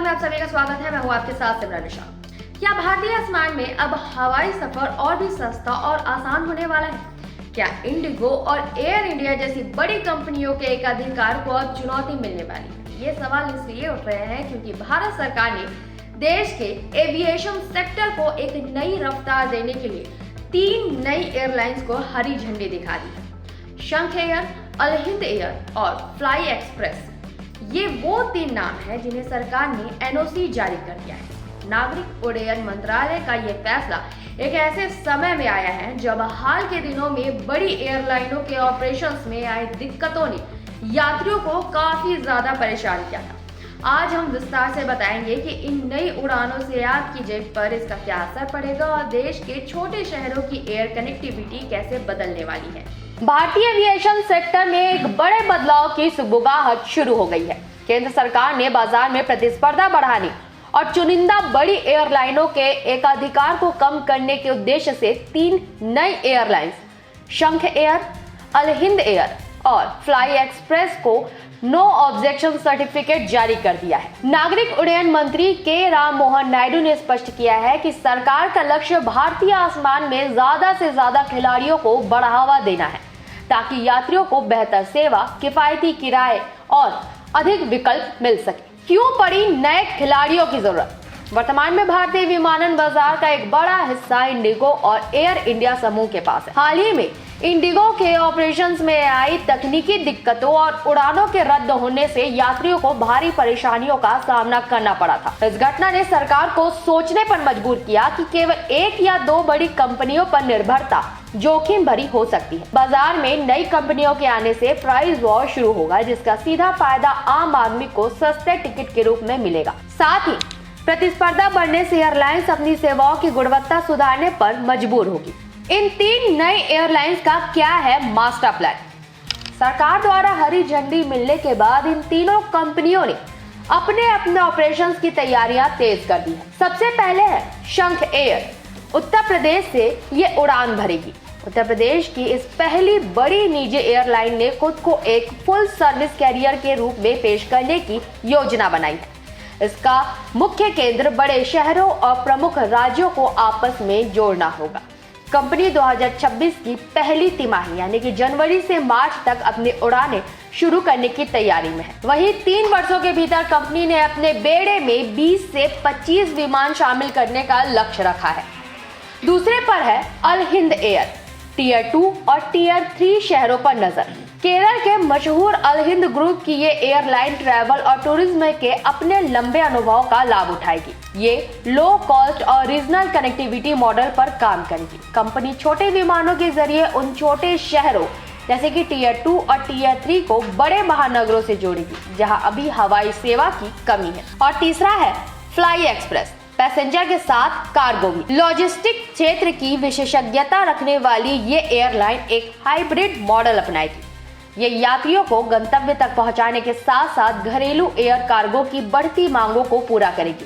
में आप सभी का स्वागत है। मैं हूँ आपके साथ सिमरन निशा। क्या भारतीय आसमान में अब हवाई सफर और भी सस्ता और आसान होने वाला है? क्या इंडिगो और एयर इंडिया जैसी बड़ी कंपनियों के एकाधिकार को अब चुनौती मिलने वाली है? ये सवाल इसलिए उठ रहे हैं क्योंकि भारत सरकार ने देश के एविएशन सेक्टर को एक नई रफ्तार देने के लिए 3 नई एयरलाइंस को हरी झंडी दिखा दी है। शंख एयर, अल हिंद एयर और फ्लाई एक्सप्रेस, ये वो 3 नाम हैं जिन्हें सरकार ने एनओसी जारी कर दिया है। नागरिक उड्डयन मंत्रालय का ये फैसला एक ऐसे समय में आया है जब हाल के दिनों में बड़ी एयरलाइनों के ऑपरेशंस में आए दिक्कतों ने यात्रियों को काफी ज्यादा परेशान किया था। आज हम विस्तार से बताएंगे कि इन नई उड़ानों से आपकी जेब पर इसका क्या असर पड़ेगा और देश के छोटे शहरों की एयर कनेक्टिविटी कैसे बदलने वाली है। भारतीय एविएशन सेक्टर में एक बड़े बदलाव की सुगबुगाहट शुरू हो गई है। केंद्र सरकार ने बाजार में प्रतिस्पर्धा बढ़ाने और चुनिंदा बड़ी एयरलाइनों के एकाधिकार को कम करने के उद्देश्य से 3 नई एयरलाइंस शंख एयर, अल हिंद एयर और फ्लाई एक्सप्रेस को नो ऑब्जेक्शन सर्टिफिकेट जारी कर दिया है। नागरिक उड्डयन मंत्री के राम मोहन नायडू ने स्पष्ट किया है कि सरकार का लक्ष्य भारतीय आसमान में ज्यादा से ज्यादा खिलाड़ियों को बढ़ावा देना है ताकि यात्रियों को बेहतर सेवा, किफायती किराए और अधिक विकल्प मिल सके। क्यों पड़ी नए खिलाड़ियों की जरूरत? वर्तमान में भारतीय विमानन बाजार का एक बड़ा हिस्सा इंडिगो और एयर इंडिया समूह के पास है। हाल ही में इंडिगो के ऑपरेशंस में आई तकनीकी दिक्कतों और उड़ानों के रद्द होने से यात्रियों को भारी परेशानियों का सामना करना पड़ा था। इस घटना ने सरकार को सोचने पर मजबूर किया कि केवल 1 या 2 बड़ी कंपनियों पर निर्भरता जोखिम भरी हो सकती है। बाजार में नई कंपनियों के आने से प्राइस वॉर शुरू होगा, जिसका सीधा फायदा आम आदमी को सस्ते टिकट के रूप में मिलेगा। साथ ही प्रतिस्पर्धा बढ़ने से एयरलाइंस अपनी सेवाओं की गुणवत्ता सुधारने पर मजबूर होगी। इन 3 नई एयरलाइंस का क्या है मास्टर प्लान? सरकार द्वारा हरी झंडी मिलने के बाद इन तीनों कंपनियों ने अपने ऑपरेशंस की तैयारियां तेज कर दी है। सबसे पहले है शंख एयर। उत्तर प्रदेश से ये उड़ान भरेगी। उत्तर प्रदेश की इस पहली बड़ी निजी एयरलाइन ने खुद को एक फुल सर्विस कैरियर के रूप में पेश करने की योजना बनाई है। इसका मुख्य केंद्र बड़े शहरों और प्रमुख राज्यों को आपस में जोड़ना होगा। कंपनी 2026 की पहली तिमाही यानी कि जनवरी से मार्च तक अपनी उड़ानें शुरू करने की तैयारी में है। वहीं 3 वर्षों के भीतर कंपनी ने अपने बेड़े में 20 से 25 विमान शामिल करने का लक्ष्य रखा है। दूसरे पर है अल हिंद एयर। टियर 2 और टियर 3 शहरों पर नजर। केरल के मशहूर अल हिंद ग्रुप की ये एयरलाइन ट्रैवल और टूरिज्म के अपने लंबे अनुभव का लाभ उठाएगी। ये लो कॉस्ट और रीजनल कनेक्टिविटी मॉडल पर काम करेगी। कंपनी छोटे विमानों के जरिए उन छोटे शहरों जैसे कि टियर 2 और टियर 3 को बड़े महानगरों से जोड़ेगी जहां अभी हवाई सेवा की कमी है। और तीसरा है फ्लाई एक्सप्रेस। पैसेंजर के साथ कार्गो भी। लॉजिस्टिक क्षेत्र की विशेषज्ञता रखने वाली ये एयरलाइन एक हाइब्रिड मॉडल अपनाएगी। ये यात्रियों को गंतव्य तक पहुंचाने के साथ साथ घरेलू एयर कार्गो की बढ़ती मांगों को पूरा करेगी।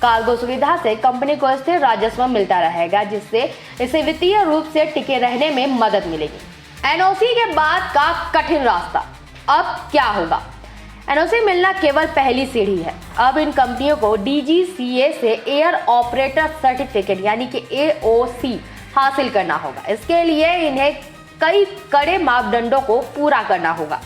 कार्गो सुविधा से कंपनी को स्थिर राजस्व मिलता रहेगा, जिससे इसे वित्तीय रूप से टिके रहने में मदद मिलेगी। एनओसी के बाद का कठिन रास्ता अब क्या होगा? एनओसी मिलना केवल पहली सीढ़ी है। अब इन कंपनियों को डीजीसीए से एयर ऑपरेटर सर्टिफिकेट यानी कि एओसी हासिल करना होगा। इसके लिए इन्हें कई कड़े मापदंडों को पूरा करना होगा।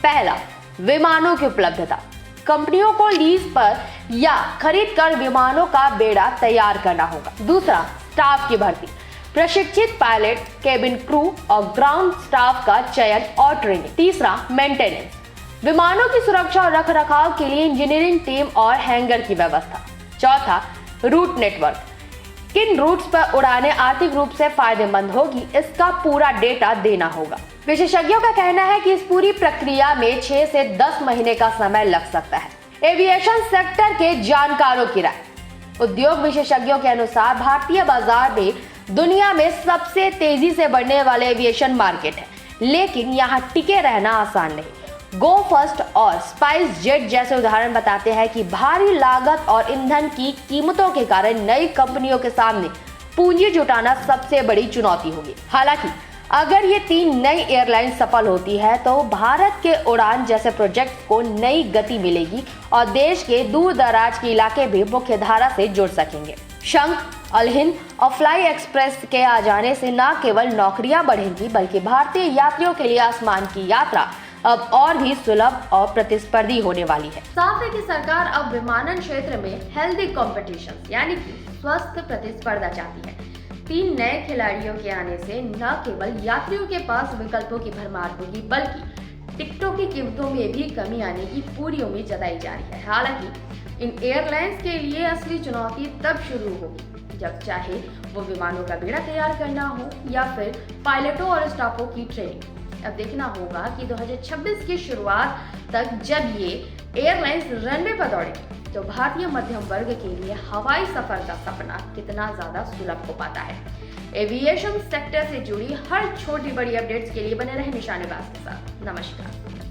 पहला, विमानों की उपलब्धता। कंपनियों को लीज पर या खरीद कर विमानों का बेड़ा तैयार करना होगा। दूसरा, स्टाफ की भर्ती। प्रशिक्षित पायलट, केबिन क्रू और ग्राउंड स्टाफ का चयन और ट्रेनिंग। तीसरा, मेंटेनेंस। विमानों की सुरक्षा और रखरखाव के लिए इंजीनियरिंग टीम और हैंगर की व्यवस्था। चौथा, रूट नेटवर्क। किन रूट्स पर उड़ानें आर्थिक रूप से फायदेमंद होगी, इसका पूरा डेटा देना होगा। विशेषज्ञों का कहना है कि इस पूरी प्रक्रिया में 6 से 10 महीने का समय लग सकता है। एविएशन सेक्टर के जानकारों की राय। उद्योग विशेषज्ञों के अनुसार भारतीय बाजार में दुनिया में सबसे तेजी से बढ़ने वाले एविएशन मार्केट है, लेकिन यहाँ टिके रहना आसान नहीं। गो फर्स्ट और स्पाइस जेट जैसे उदाहरण बताते हैं कि भारी लागत और ईंधन की कीमतों के कारण नई कंपनियों के सामने पूंजी जुटाना सबसे बड़ी चुनौती होगी। हालांकि अगर ये 3 नई एयरलाइन सफल होती है तो भारत के उड़ान जैसे प्रोजेक्ट को नई गति मिलेगी और देश के दूर दराज के इलाके भी मुख्य धारा से जुड़ सकेंगे। शंख, अल हिंद और फ्लाई एक्सप्रेस के आ जाने से न केवल नौकरियां बढ़ेंगी बल्कि भारतीय यात्रियों के लिए आसमान की यात्रा अब और भी सुलभ और प्रतिस्पर्धी होने वाली है। साफ है कि सरकार अब विमानन क्षेत्र में हेल्दी कॉम्पिटिशन यानी कि स्वस्थ प्रतिस्पर्धा चाहती है। 3 नए खिलाड़ियों के आने से न केवल यात्रियों के पास विकल्पों की भरमार होगी बल्कि टिकटों की कीमतों में भी कमी आने की पूरी उम्मीद जताई जा रही है। हालांकि इन एयरलाइंस के लिए असली चुनौती तब शुरू होगी जब चाहे वो विमानों का बेड़ा तैयार करना हो या फिर पायलटों और स्टाफों की ट्रेनिंग। अब देखना होगा कि 2026 की शुरुआत तक जब ये एयरलाइंस रनवे पर दौड़ेगी तो भारतीय मध्यम वर्ग के लिए हवाई सफर का सपना कितना ज्यादा सुलभ हो पाता है। एविएशन सेक्टर से जुड़ी हर छोटी बड़ी अपडेट्स के लिए बने रहे निशानेबाज के साथ। नमस्कार।